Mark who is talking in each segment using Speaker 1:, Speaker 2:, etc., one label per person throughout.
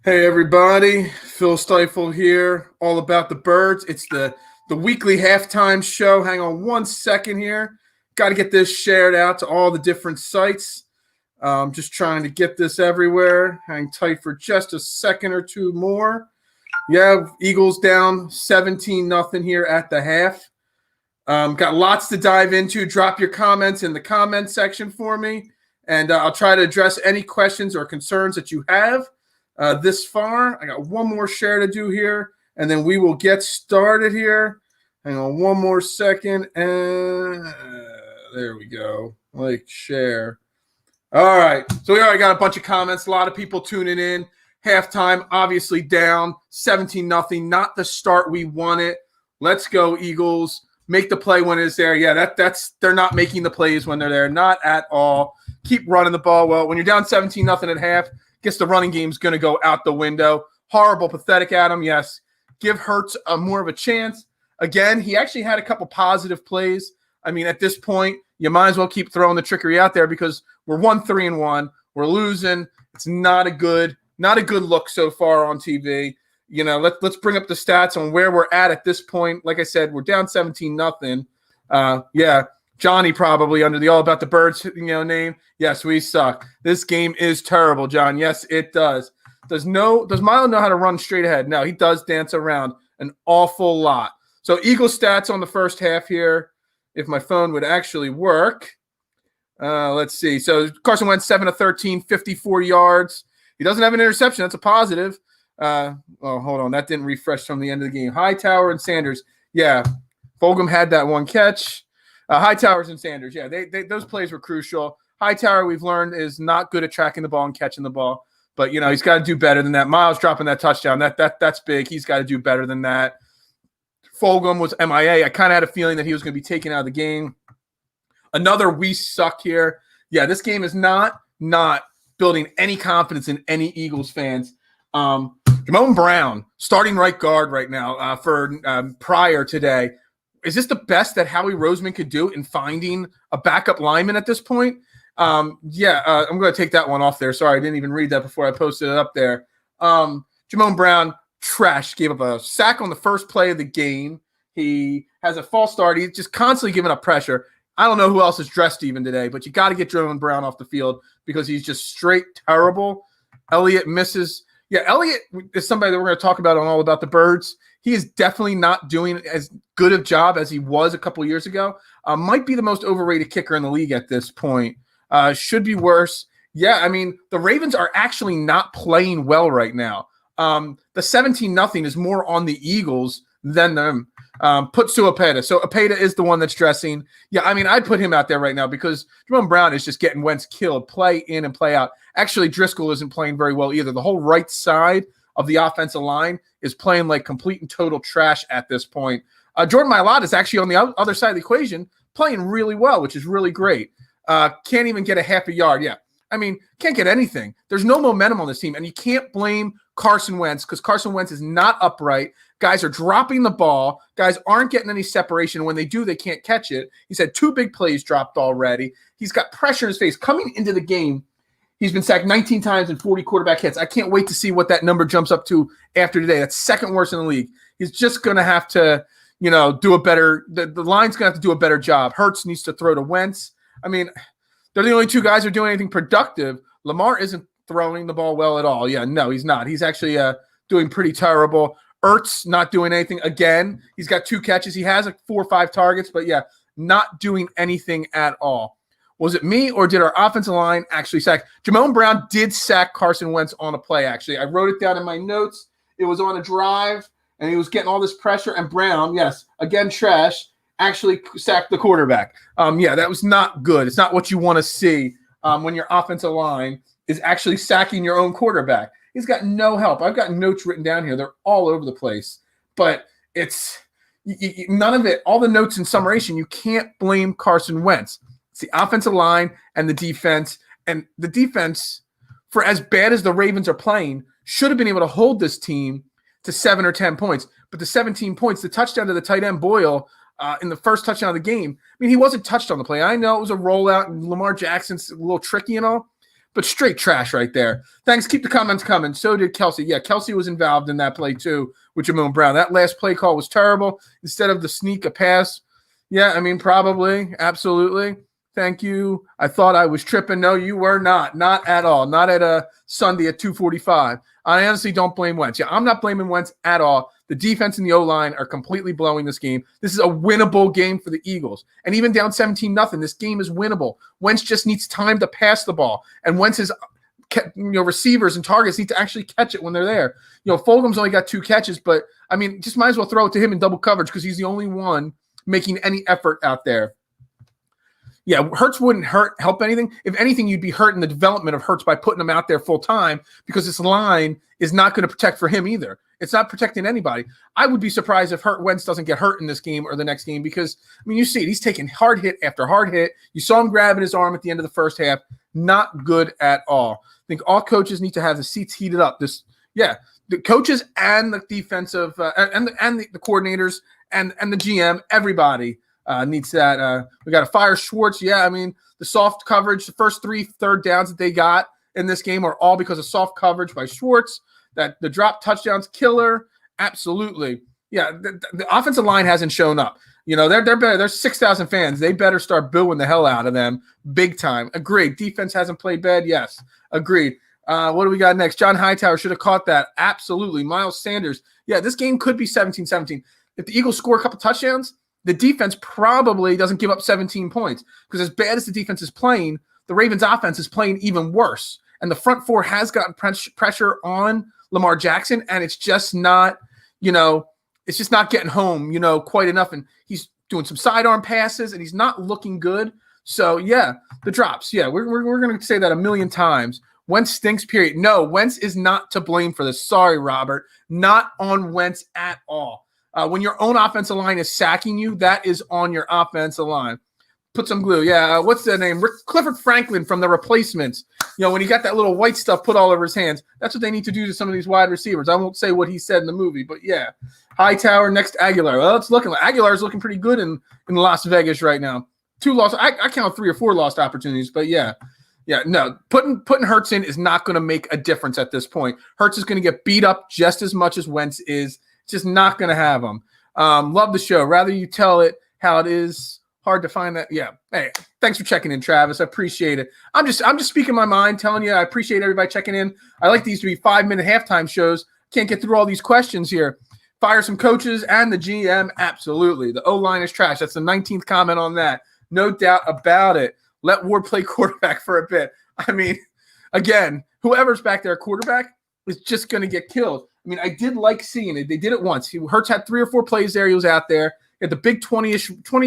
Speaker 1: Hey everybody, Phil Stifle here, all about the birds. It's the weekly halftime show. Hang on one second here. Got to get this shared out to all the different sites. Just trying to get this everywhere. Hang tight for just a second or two more. Yeah, Eagles down 17-0 here at the half. Got lots to dive into. Drop your comments in the comment section for me, and I'll try to address any questions or concerns that you have this far. I got one more share to do here, and then we will get started here. Hang on one more second, and there we go. Like, share. All right, so we already got a bunch of comments. A lot of people tuning in. Halftime, obviously down 17-0. Not the start we wanted. Let's go, Eagles. Make the play when it's there. Yeah, that's they're not making the plays when they're there. Not at all. Keep running the ball. Well, when you're down 17-0 at half, guess the running game's going to go out the window. Horrible, pathetic Adam. Yes. Give Hurts more of a chance. Again, he actually had a couple positive plays. I mean, at this point, you might as well keep throwing the trickery out there because we're 1-3-1. We're losing. It's not a good look so far on TV. You know, let's bring up the stats on where we're at this point. Like I said, we're down 17-0. Yeah, Johnny probably under the All About the Birds, name. Yes, we suck. This game is terrible, John. Yes, it does. Does Milo know how to run straight ahead? No, he does dance around an awful lot. So Eagles stats on the first half here, if my phone would actually work. Let's see. So Carson Wentz 7 of 13, 54 yards. He doesn't have an interception. That's a positive. Hold on. That didn't refresh from the end of the game. Hightower and Sanders. Yeah, Fulgham had that one catch. Hightowers and Sanders. Yeah, those plays were crucial. Hightower, we've learned, is not good at tracking the ball and catching the ball. But, he's got to do better than that. Miles dropping that touchdown, that's big. He's got to do better than that. Fulgham was MIA. I kind of had a feeling that he was going to be taken out of the game. Another we suck here. Yeah, this game is not building any confidence in any Eagles fans. Jamon Brown, starting right guard right now for Pryor today. Is this the best that Howie Roseman could do in finding a backup lineman at this point? I'm going to take that one off there. Sorry, I didn't even read that before I posted it up there. Jamon Brown, trash, gave up a sack on the first play of the game. He has a false start. He's just constantly giving up pressure. I don't know who else is dressed even today, but you got to get Jamon Brown off the field because he's just straight terrible. Elliott misses. Yeah, Elliott is somebody that we're going to talk about on All About the Birds. He is definitely not doing as good a job as he was a couple years ago. Might be the most overrated kicker in the league at this point. Should be worse. Yeah, I mean, the Ravens are actually not playing well right now. The 17-0 is more on the Eagles than them. Put Opeta. So Opeta is the one that's dressing. Yeah, I mean, I'd put him out there right now because Jamon Brown is just getting Wentz killed, play in and play out. Actually, Driscoll isn't playing very well either. The whole right side of the offensive line is playing like complete and total trash at this point. Jordan Mailata is actually on the other side of the equation playing really well, which is really great. Can't even get a half a yard. Yeah, I mean, can't get anything. There's no momentum on this team, and you can't blame Carson Wentz because Carson Wentz is not upright. Guys are dropping the ball. Guys aren't getting any separation. When they do, they can't catch it. He's had 2 big plays dropped already. He's got pressure in his face. Coming into the game, he's been sacked 19 times and 40 quarterback hits. I can't wait to see what that number jumps up to after today. That's second worst in the league. He's just going to have to, do a better – the line's going to have to do a better job. Hurts needs to throw to Wentz. I mean, they're the only 2 guys who are doing anything productive. Lamar isn't throwing the ball well at all. Yeah, no, he's not. He's actually doing pretty terrible. Ertz not doing anything. Again, he's got 2 catches. He has 4 or 5 targets, but yeah, not doing anything at all. Was it me or did our offensive line actually sack? Jamon Brown did sack Carson Wentz on a play, actually. I wrote it down in my notes. It was on a drive, and he was getting all this pressure, and Brown, yes, again, trash, actually sacked the quarterback. Yeah, that was not good. It's not what you want to see when your offensive line is actually sacking your own quarterback. He's got no help. I've got notes written down here. They're all over the place. But it's none of it, all the notes in summation, you can't blame Carson Wentz. It's the offensive line and the defense. And the defense, for as bad as the Ravens are playing, should have been able to hold this team to 7 or 10 points. But the 17 points, the touchdown to the tight end Boyle in the first touchdown of the game, I mean, he wasn't touched on the play. I know it was a rollout and Lamar Jackson's a little tricky and all. but straight trash right there. Thanks. Keep the comments coming. So did Kelsey. Yeah, Kelsey was involved in that play too with Jamil Brown. That last play call was terrible. Instead of the sneak a pass. Yeah, I mean, probably. Absolutely. Thank you. I thought I was tripping. No, you were not. Not at all. Not at a Sunday at 2:45. I honestly don't blame Wentz. Yeah, I'm not blaming Wentz at all. The defense and the O-line are completely blowing this game. This is a winnable game for the Eagles. And even down 17-0, this game is winnable. Wentz just needs time to pass the ball. And Wentz's receivers and targets need to actually catch it when they're there. Fulgham's only got 2 catches, but, I mean, just might as well throw it to him in double coverage because he's the only one making any effort out there. Yeah, Hurts wouldn't help anything. If anything, you'd be hurting the development of Hurts by putting him out there full time because this line is not going to protect for him either. It's not protecting anybody. I would be surprised if Wentz doesn't get hurt in this game or the next game because, I mean, you see it. He's taking hard hit after hard hit. You saw him grabbing his arm at the end of the first half. Not good at all. I think all coaches need to have the seats heated up. The coaches and the defensive and the coordinators and the GM, everybody needs that. We got to fire Schwartz. Yeah, I mean, the soft coverage, the first 3 third downs that they got in this game are all because of soft coverage by Schwartz. That the drop touchdowns killer. Absolutely. Yeah, the offensive line hasn't shown up. They're better. There's 6,000 fans. They better start booing the hell out of them big time. Agreed. Defense hasn't played bad. Yes. Agreed. What do we got next? John Hightower should have caught that. Absolutely. Miles Sanders. Yeah, this game could be 17-17. If the Eagles score a couple touchdowns, the defense probably doesn't give up 17 points because as bad as the defense is playing, the Ravens offense is playing even worse. And the front four has gotten pressure on Lamar Jackson, and it's just not, it's just not getting home, quite enough. And he's doing some sidearm passes, and he's not looking good. So, yeah, the drops. Yeah, we're going to say that a million times. Wentz stinks, period. No, Wentz is not to blame for this. Sorry, Robert. Not on Wentz at all. When your own offensive line is sacking you, that is on your offensive line. Put some glue. Yeah, what's the name? Clifford Franklin from The Replacements. When he got that little white stuff put all over his hands, that's what they need to do to some of these wide receivers. I won't say what he said in the movie, but yeah. Hightower next Aguilar. Well, it's looking like Aguilar's looking pretty good in Las Vegas right now. 2 lost. I count 3 or 4 lost opportunities, but yeah. Yeah, no, putting Hurts in is not going to make a difference at this point. Hurts is going to get beat up just as much as Wentz is. It's just not going to have him. Love the show. Rather you tell it how it is. Hard to find that. Yeah. Hey, thanks for checking in, Travis. I appreciate it. I'm just speaking my mind, telling you I appreciate everybody checking in. I like these to be 5-minute halftime shows. Can't get through all these questions here. Fire some coaches and the GM. Absolutely. The O-line is trash. That's the 19th comment on that. No doubt about it. Let Ward play quarterback for a bit. I mean, again, whoever's back there quarterback is just going to get killed. I mean, I did like seeing it. They did it once. Hurts had 3 or 4 plays there. He was out there. He had the big 20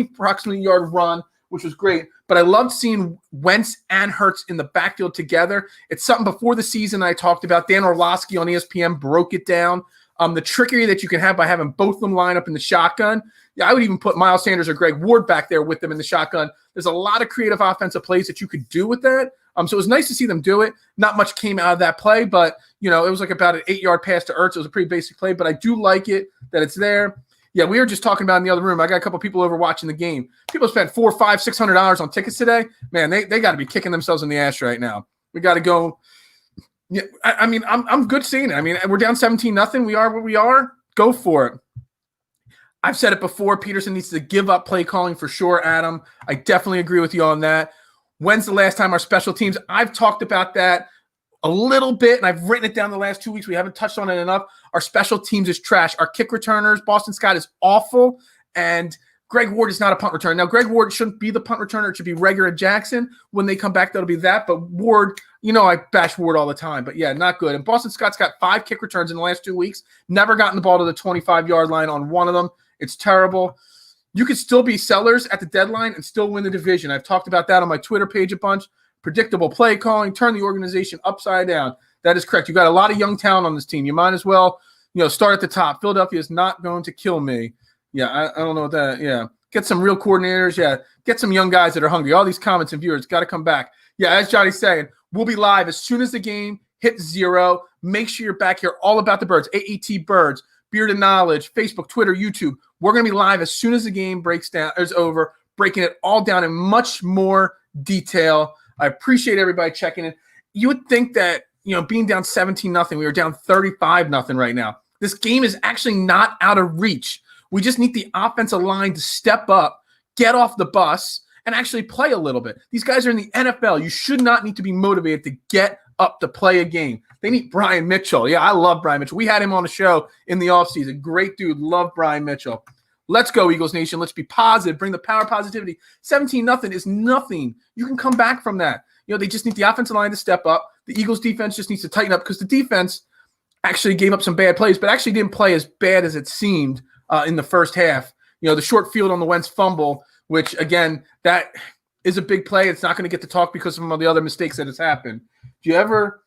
Speaker 1: approximately yard run, which was great. But I loved seeing Wentz and Hurts in the backfield together. It's something before the season I talked about. Dan Orlovsky on ESPN broke it down. The trickery that you can have by having both of them line up in the shotgun. Yeah, I would even put Miles Sanders or Greg Ward back there with them in the shotgun. There's a lot of creative offensive plays that you could do with that. So it was nice to see them do it. Not much came out of that play, but, it was like about an 8-yard pass to Ertz. It was a pretty basic play, but I do like it that it's there. Yeah, we were just talking about in the other room. I got a couple people over watching the game. People spent $400, $500, $600 on tickets today. Man, they got to be kicking themselves in the ass right now. We got to go. Yeah, I mean, I'm good seeing it. I mean, we're down 17-0. We are where we are. Go for it. I've said it before. Peterson needs to give up play calling for sure, Adam. I definitely agree with you on that. When's the last time our special teams? I've talked about that a little bit, and I've written it down the last 2 weeks. We haven't touched on it enough. Our special teams is trash. Our kick returners, Boston Scott is awful, and Greg Ward is not a punt returner. Now, Greg Ward shouldn't be the punt returner. It should be Reagor and Jackson. When they come back, that'll be that. But Ward, I bash Ward all the time. But, yeah, not good. And Boston Scott's got 5 kick returns in the last 2 weeks. Never gotten the ball to the 25-yard line on one of them. It's terrible. You could still be sellers at the deadline and still win the division. I've talked about that on my Twitter page a bunch. Predictable play calling, turn the organization upside down. That is correct. You got a lot of young talent on this team. You might as well, start at the top. Philadelphia is not going to kill me. Yeah, I don't know what that. Yeah, get some real coordinators. Yeah, get some young guys that are hungry. All these comments and viewers got to come back. Yeah, as Johnny's saying, we'll be live as soon as the game hits 0. Make sure you're back here. All about the birds. AET Birds, Beard of Knowledge, Facebook, Twitter, YouTube. We're going to be live as soon as the game is over, breaking it all down in much more detail. I appreciate everybody checking in. you would think that, being down 17-0, we were down 35-0 right now. This game is actually not out of reach. We just need the offensive line to step up, get off the bus, and actually play a little bit. These guys are in the NFL. You should not need to be motivated to get up to play a game. They need Brian Mitchell. Yeah, I love Brian Mitchell. We had him on the show in the offseason. Great dude. Love Brian Mitchell. Let's go, Eagles Nation. Let's be positive. Bring the power of positivity. 17-0 is nothing. You can come back from that. They just need the offensive line to step up. The Eagles defense just needs to tighten up because the defense actually gave up some bad plays, but actually didn't play as bad as it seemed in the first half. The short field on the Wentz fumble, which, again, that is a big play. It's not going to get to talk because of some of the other mistakes that has happened. Do you ever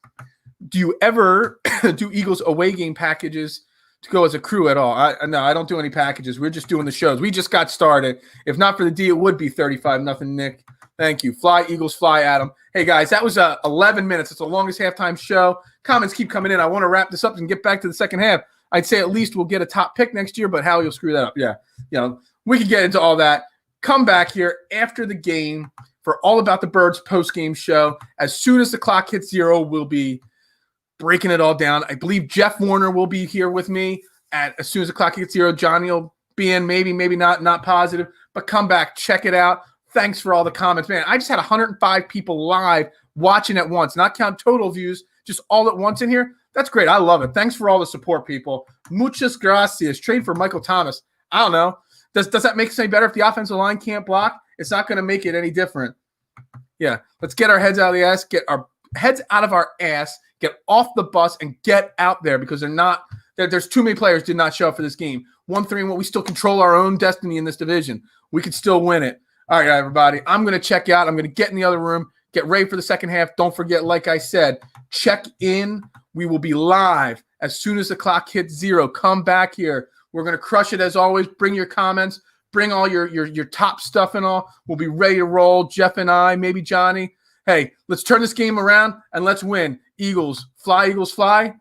Speaker 1: do Eagles away game packages to go as a crew at all? No, I don't do any packages. We're just doing the shows. We just got started. If not for the D, it would be 35-0, Nick. Thank you. Fly, Eagles, fly, Adam. Hey, guys, that was 11 minutes. It's the longest halftime show. Comments keep coming in. I want to wrap this up and get back to the second half. I'd say at least we'll get a top pick next year, but Howie will screw that up. Yeah, we could get into all that. Come back here after the game for All About the Birds post-game show. As soon as the clock hits 0, we'll be breaking it all down. I believe Jeff Warner will be here with me as soon as the clock hits 0. Johnny will be in, maybe not positive, but come back, check it out. Thanks for all the comments. Man, I just had 105 people live watching at once, not count total views, just all at once in here. That's great. I love it. Thanks for all the support, people. Muchas gracias. Trade for Michael Thomas. I don't know. Does that make it any better if the offensive line can't block? It's not going to make it any different. Yeah, let's get our heads out of the ass, get our heads out of our ass, get off the bus, and get out there because there's too many players did not show up for this game. 1-3-1, we still control our own destiny in this division. We could still win it. All right, everybody, I'm going to check out. I'm going to get in the other room, get ready for the second half. Don't forget, like I said, check in. We will be live as soon as the clock hits 0. Come back here. We're going to crush it as always. Bring your comments. Bring all your top stuff and all. We'll be ready to roll. Jeff and I, maybe Johnny. Hey, let's turn this game around and let's win. Eagles, fly,